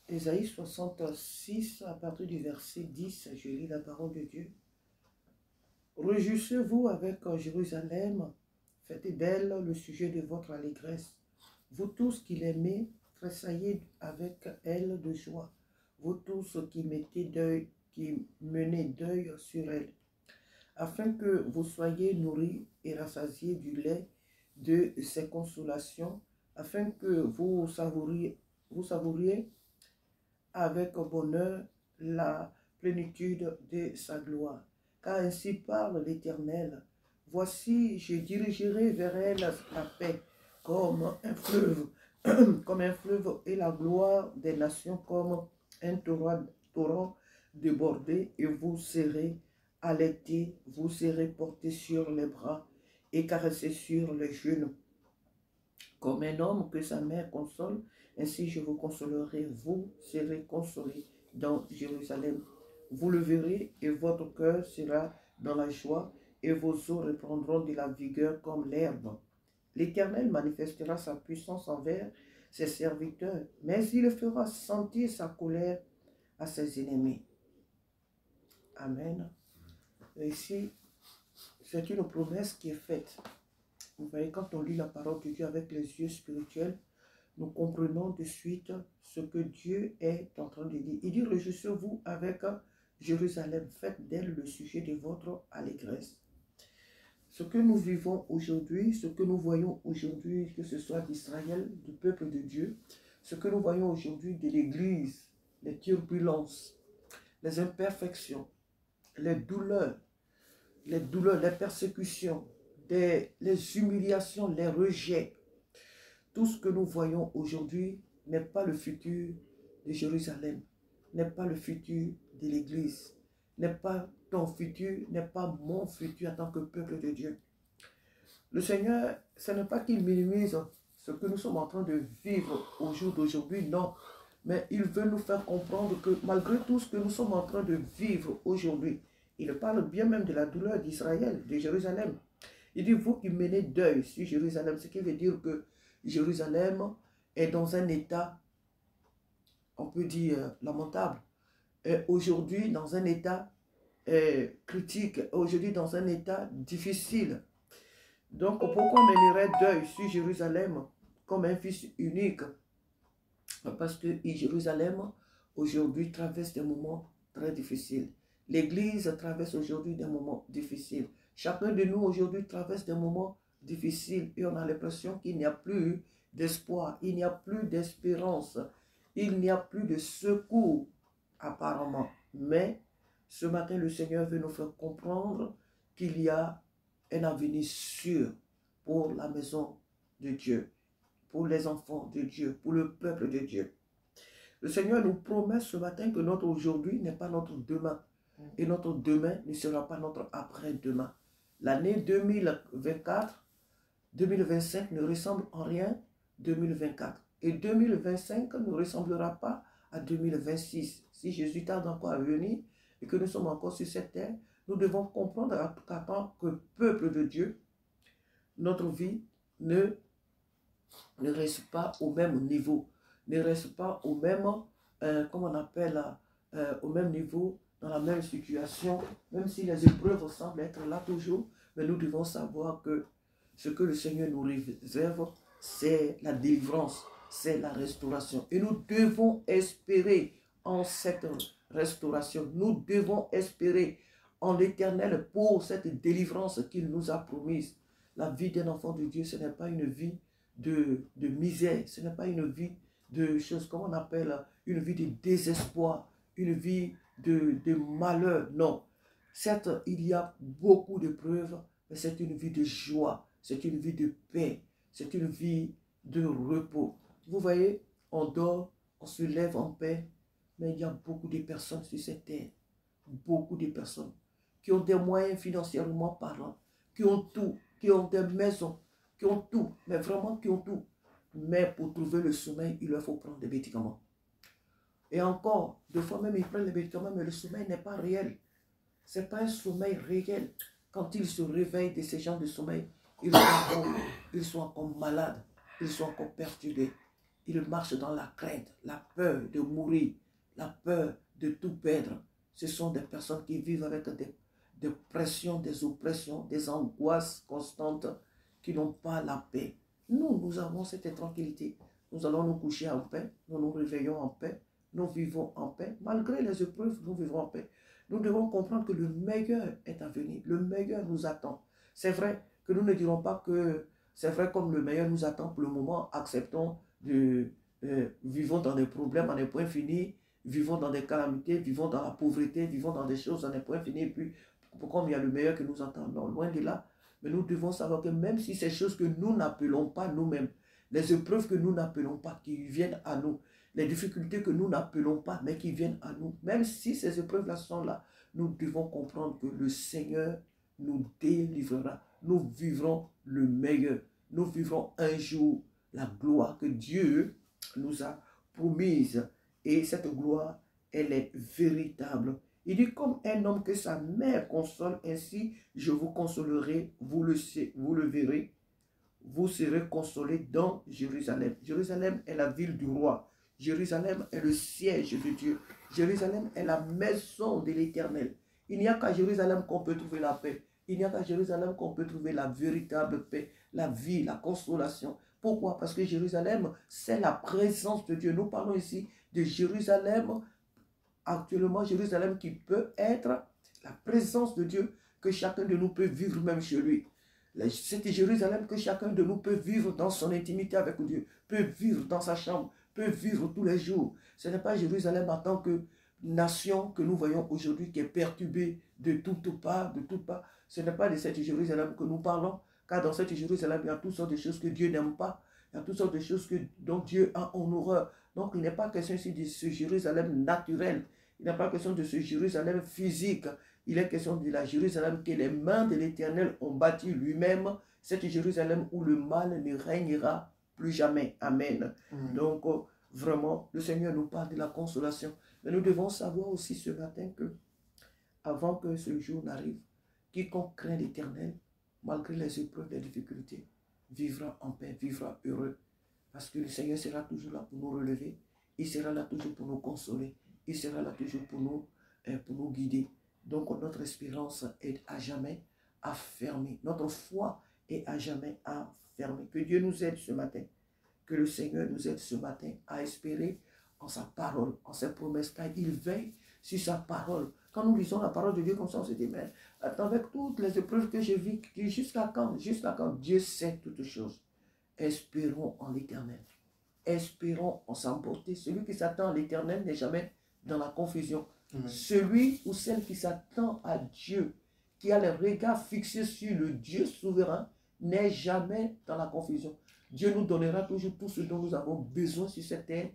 Ésaïe 66, à partir du verset 10, je lis la parole de Dieu. Réjouissez-vous avec Jérusalem, faites d'elle le sujet de votre allégresse. Vous tous qui l'aimez, tressaillez avec elle de joie. Vous tous qui menez deuil sur elle, afin que vous soyez nourris et rassasiés du lait de ses consolations, afin que vous savouriez avec bonheur la plénitude de sa gloire. Car ainsi parle l'Éternel. Voici, je dirigerai vers elle la paix comme un fleuve, comme un fleuve, et la gloire des nations comme un torrent débordé, et vous serez allaités, vous serez portés sur les bras et caressés sur les genoux. Comme un homme que sa mère console, ainsi je vous consolerai, vous serez consolés dans Jérusalem. Vous le verrez et votre cœur sera dans la joie et vos os reprendront de la vigueur comme l'herbe. L'Éternel manifestera sa puissance envers ses serviteurs, mais il fera sentir sa colère à ses ennemis. Amen. Et ici, c'est une promesse qui est faite. Vous voyez, quand on lit la parole de Dieu avec les yeux spirituels, nous comprenons de suite ce que Dieu est en train de dire. Il dit, réjouissez-vous avec Jérusalem, faites d'elle le sujet de votre allégresse. Ce que nous vivons aujourd'hui, ce que nous voyons aujourd'hui, que ce soit d'Israël, du peuple de Dieu, ce que nous voyons aujourd'hui de l'Église, les turbulences, les imperfections, les douleurs, les persécutions, les humiliations, les rejets, tout ce que nous voyons aujourd'hui n'est pas le futur de Jérusalem, n'est pas le futur de l'Église, n'est pas ton futur, n'est pas mon futur en tant que peuple de Dieu. Le Seigneur, ce n'est pas qu'il minimise ce que nous sommes en train de vivre au jour d'aujourd'hui, non. Mais il veut nous faire comprendre que malgré tout ce que nous sommes en train de vivre aujourd'hui, il parle bien même de la douleur d'Israël, de Jérusalem. Il dit, vous qui menez deuil sur Jérusalem, ce qui veut dire que Jérusalem est dans un état, on peut dire, lamentable. Aujourd'hui, dans un état critique, aujourd'hui, dans un état difficile. Donc, pourquoi on mènerait deuil sur Jérusalem comme un fils unique? Parce que Jérusalem, aujourd'hui, traverse des moments très difficiles. L'Église traverse aujourd'hui des moments difficiles. Chacun de nous aujourd'hui traverse des moments difficiles et on a l'impression qu'il n'y a plus d'espoir, il n'y a plus d'espérance, il n'y a plus de secours apparemment. Mais ce matin, le Seigneur veut nous faire comprendre qu'il y a un avenir sûr pour la maison de Dieu, pour les enfants de Dieu, pour le peuple de Dieu. Le Seigneur nous promet ce matin que notre aujourd'hui n'est pas notre demain. Et notre demain ne sera pas notre après-demain. L'année 2024, 2025 ne ressemble en rien 2024. Et 2025 ne ressemblera pas à 2026. Si Jésus tarde encore à venir et que nous sommes encore sur cette terre, nous devons comprendre qu'en tant que peuple de Dieu, notre vie ne reste pas au même niveau, ne reste pas au même, comment on appelle, au même niveau, dans la même situation, même si les épreuves semblent être là toujours, mais nous devons savoir que ce que le Seigneur nous réserve, c'est la délivrance, c'est la restauration. Et nous devons espérer en cette restauration. Nous devons espérer en l'Éternel pour cette délivrance qu'il nous a promise. La vie d'un enfant de Dieu, ce n'est pas une vie de misère, ce n'est pas une vie de choses, comme on appelle, une vie de désespoir, une vie de malheur. Non. Certes, il y a beaucoup de preuves, mais c'est une vie de joie, c'est une vie de paix, c'est une vie de repos. Vous voyez, on dort, on se lève en paix, mais il y a beaucoup de personnes sur cette terre, beaucoup de personnes qui ont des moyens financièrement parlant, qui ont tout, qui ont des maisons, qui ont tout, mais vraiment qui ont tout. Mais pour trouver le sommeil, il leur faut prendre des médicaments. Et encore, des fois même, ils prennent les médicaments, mais le sommeil n'est pas réel. Ce n'est pas un sommeil réel. Quand ils se réveillent de ces genres de sommeil, ils sont encore malades, ils sont encore perturbés. ils marchent dans la crainte, la peur de mourir, la peur de tout perdre. Ce sont des personnes qui vivent avec des pressions, des oppressions, des angoisses constantes, qui n'ont pas la paix. Nous avons cette tranquillité. Nous allons nous coucher en paix, nous nous réveillons en paix, nous vivons en paix. Malgré les épreuves, nous vivons en paix. Nous devons comprendre que le meilleur est à venir. Le meilleur nous attend. C'est vrai que nous ne dirons pas que c'est vrai comme le meilleur nous attend pour le moment. Acceptons de... vivons dans des problèmes à des points finis, vivons dans des calamités, vivons dans la pauvreté, vivons dans des choses à des points finis. Et puis, comme il y a le meilleur que nous attend, non, loin de là. Mais nous devons savoir que même si ces choses que nous n'appelons pas nous-mêmes, les épreuves que nous n'appelons pas, qui viennent à nous, les difficultés que nous n'appelons pas, mais qui viennent à nous, même si ces épreuves-là sont là, nous devons comprendre que le Seigneur nous délivrera. Nous vivrons le meilleur. Nous vivrons un jour la gloire que Dieu nous a promise. Et cette gloire, elle est véritable. Il dit, comme un homme que sa mère console, ainsi je vous consolerai, vous le verrez, vous serez consolés dans Jérusalem. Jérusalem est la ville du roi. Jérusalem est le siège de Dieu. Jérusalem est la maison de l'Éternel. Il n'y a qu'à Jérusalem qu'on peut trouver la paix. Il n'y a qu'à Jérusalem qu'on peut trouver la véritable paix, la vie, la consolation. Pourquoi? Parce que Jérusalem, c'est la présence de Dieu. Nous parlons ici de Jérusalem, actuellement Jérusalem qui peut être la présence de Dieu que chacun de nous peut vivre même chez lui. C'est Jérusalem que chacun de nous peut vivre dans son intimité avec Dieu, peut vivre dans sa chambre, peut vivre tous les jours. Ce n'est pas Jérusalem en tant que nation que nous voyons aujourd'hui qui est perturbée de toutes parts, de toutes parts. Ce n'est pas de cette Jérusalem que nous parlons, car dans cette Jérusalem, il y a toutes sortes de choses que Dieu n'aime pas. Il y a toutes sortes de choses dont Dieu a en horreur. Donc, il n'est pas question ici de ce Jérusalem naturel. Il n'est pas question de ce Jérusalem physique. Il est question de la Jérusalem que les mains de l'Éternel ont bâti lui-même. Cette Jérusalem où le mal ne régnera plus jamais. Amen. Donc, vraiment, le Seigneur nous parle de la consolation. Mais nous devons savoir aussi ce matin que, avant que ce jour n'arrive, quiconque craint l'Éternel, malgré les épreuves, les difficultés, vivra en paix, vivra heureux. Parce que le Seigneur sera toujours là pour nous relever. Il sera là toujours pour nous consoler. Il sera là toujours pour nous guider. Donc notre espérance est à jamais affermie. Notre foi est à jamais affermie. Que Dieu nous aide ce matin. Que le Seigneur nous aide ce matin à espérer en sa parole, en ses promesses. Car il veille sur sa parole. Quand nous lisons la parole de Dieu comme ça, on se dit, mais attends, avec toutes les épreuves que j'ai vécues, jusqu'à quand Dieu sait toutes choses. Espérons en l'Éternel. Espérons en sa bonté. Celui qui s'attend à l'Éternel n'est jamais dans la confusion. Celui ou celle qui s'attend à Dieu, qui a le regard fixé sur le Dieu souverain, n'est jamais dans la confusion. Dieu nous donnera toujours tout ce dont nous avons besoin sur cette terre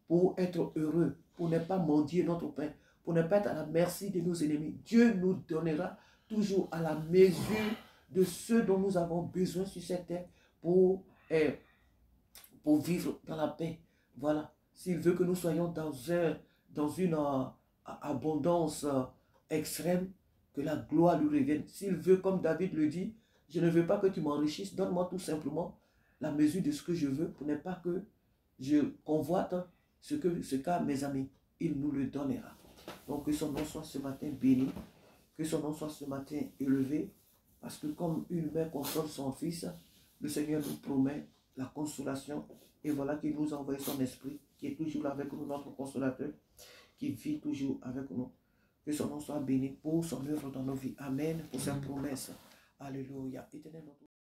pour être heureux, pour ne pas mendier notre pain, pour ne pas être à la merci de nos ennemis. Dieu nous donnera toujours à la mesure de ce dont nous avons besoin sur cette terre pour vivre dans la paix. Voilà. S'il veut que nous soyons dans une abondance extrême, que la gloire lui revienne. S'il veut, comme David le dit, je ne veux pas que tu m'enrichisses, donne-moi tout simplement la mesure de ce que je veux, pour ne pas que je convoite ce qu'a mes amis. Il nous le donnera. Donc que son nom soit ce matin béni, que son nom soit ce matin élevé, parce que comme une mère console son fils, le Seigneur nous promet la consolation, et voilà qu'il nous a envoyé son esprit, qui est toujours là avec nous, notre consolateur, qui vit toujours avec nous. Que son nom soit béni pour son œuvre dans nos vies. Amen. Pour sa promesse. Alléluia. Éternel, notre